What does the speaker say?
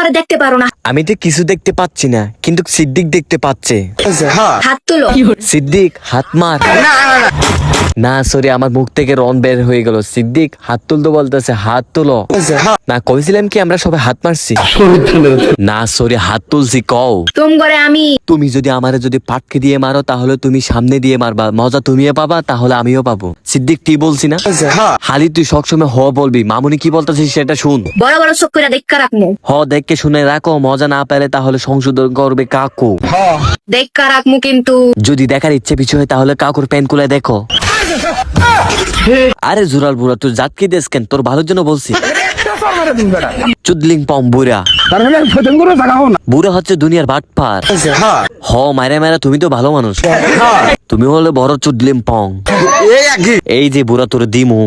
আমার দেখতে পারো না। আমি তো কিছু দেখতে পাচ্ছি না, কিন্তু সিদ্দিক দেখতে পাচ্ছে। হাত তুলো। সিদ্দিক হাত মার। না সরি, আমার মুখ থেকে রন বের হয়ে গেল। সিদ্দিক হাত তুলতে বলতেছে, হাত তুলো। না কইছিলাম কি আমরা সবাই হাত মারছি? না সরি, হাত তুলছি কও। তুম করে আমি। তুমি যদি আমারে যদি পাটকে দিয়ে মারো তাহলে তুমি সামনে দিয়ে মারবা, মজা তুমিও পাবা, তাহলে আমিও পাবো। সিদ্দিক কি বলছি না? হালি তুই সবসময় হ বলবি, মামুনি কি বলতেছিস সেটা শুন। বড় বড় চোখ করে দেখা রাখমু। হ দেখকে শুনে রাখো, মজা না পেলে তাহলে সংশোধন করবে কাকু। দেখা রাখমু কিন্তু। যদি দেখার ইচ্ছে পিছু হয় তাহলে কাকুর প্যান খুলে দেখো। আরে জুরাল বুড়া, তুই জাত কি দেশ কেন? তোর ভালোর জন্য বলছি। চুদলিং পম বুড়া। বুড়া হচ্ছে দুনিয়ার বাটপার। হ মারে মারে, তুমি তো ভালো মানুষ। তুমি হলে বড় চুদলিং পং। এই যে বুড়া তোর দিমু।